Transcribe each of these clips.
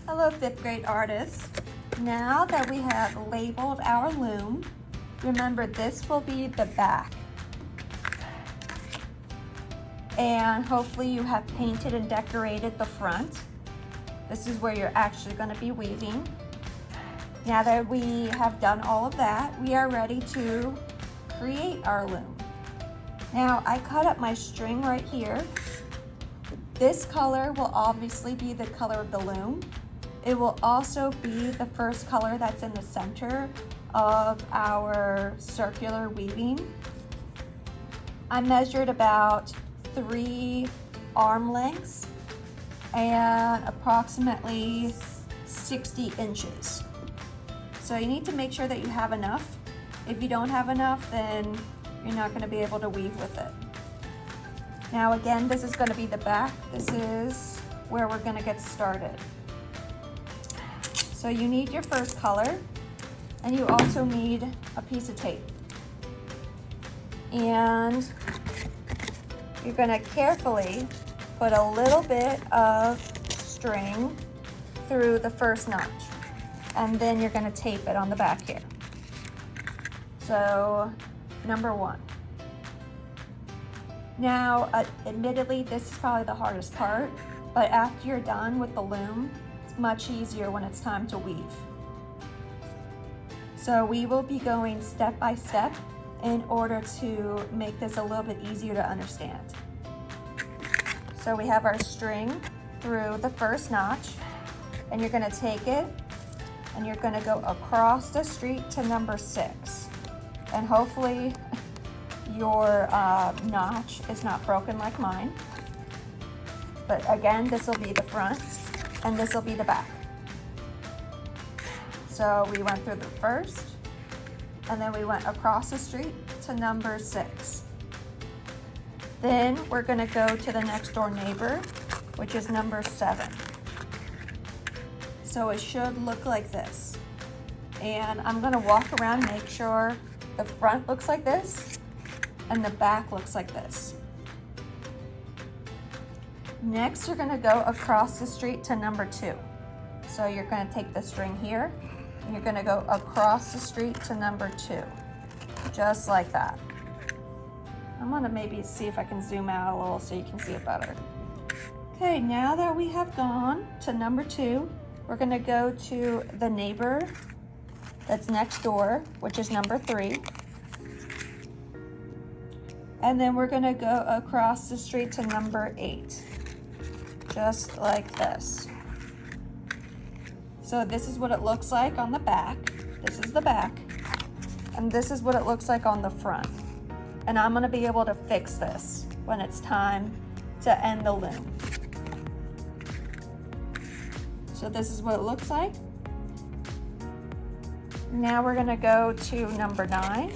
Hello, 5th grade artists. Now that we have labeled our loom, remember this will be the back. And hopefully you have painted and decorated the front. This is where you're actually going to be weaving. Now that we have done all of that, we are ready to create our loom. Now I cut up my string right here. This color will obviously be the color of the loom. It will also be the first color that's in the center of our circular weaving. I measured about 3 arm lengths and approximately 60 inches. So you need to make sure that you have enough. If you don't have enough, then you're not going to be able to weave with it. Now again, this is going to be the back. This is where we're going to get started. So you need your first color, and you also need a piece of tape. And you're going to carefully put a little bit of string through the first notch, and then you're going to tape it on the back here. So number 1. Now, admittedly, this is probably the hardest part, but after you're done with the loom, it's much easier when it's time to weave. So we will be going step by step in order to make this a little bit easier to understand. So we have our string through the first notch, and you're going to take it and you're going to go across the street to number 6. And hopefully your notch is not broken like mine. But again, this will be the front and this will be the back. So we went through the first, and then we went across the street to number 6. Then we're going to go to the next door neighbor, which is number 7. So it should look like this. And I'm going to walk around, make sure the front looks like this and the back looks like this. Next, you're going to go across the street to number 2. So you're going to take the string here and you're going to go across the street to number 2, just like that. I'm going to maybe see if I can zoom out a little so you can see it better. Okay, now that we have gone to number 2, we're going to go to the neighbor that's next door, which is number 3. And then we're going to go across the street to number 8, just like this. So this is what it looks like on the back. This is the back. And this is what it looks like on the front. And I'm going to be able to fix this when it's time to end the loom. So this is what it looks like. Now we're going to go to number 9.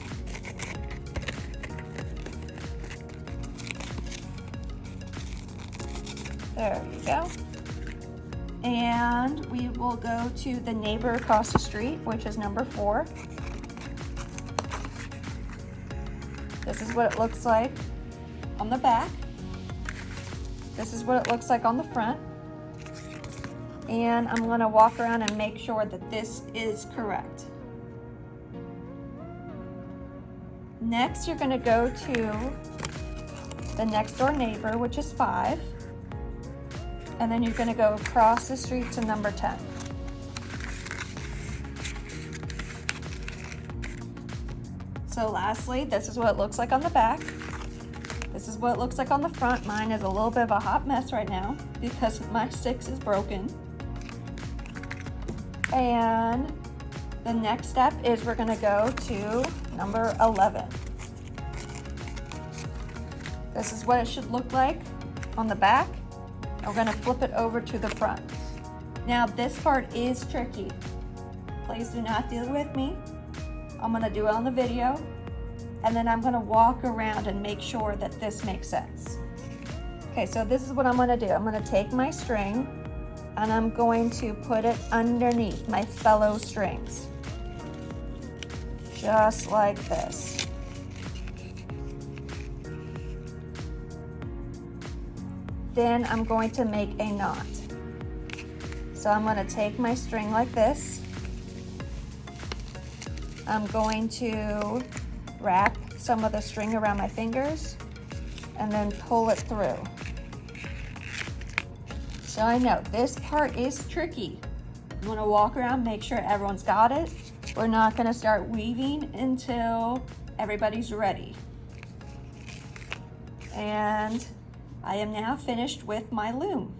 There you go. And we will go to the neighbor across the street, which is number 4. This is what it looks like on the back. This is what it looks like on the front. And I'm going to walk around and make sure that this is correct. Next, you're going to go to the next door neighbor, which is 5. And then you're going to go across the street to number 10. So lastly, this is what it looks like on the back. This is what it looks like on the front. Mine is a little bit of a hot mess right now because my 6 is broken. And the next step is we're going to go to number 11. This is what it should look like on the back. And we're going to flip it over to the front. Now this part is tricky. Please do not deal with me. I'm going to do it on the video, and then I'm going to walk around and make sure that this makes sense. Okay, so this is what I'm going to do. I'm going to take my string and I'm going to put it underneath my fellow strings, just like this. Then I'm going to make a knot. So I'm going to take my string like this. I'm going to wrap some of the string around my fingers and then pull it through. So I know this part is tricky. You want to walk around, make sure everyone's got it. We're not going to start weaving until everybody's ready. And I am now finished with my loom.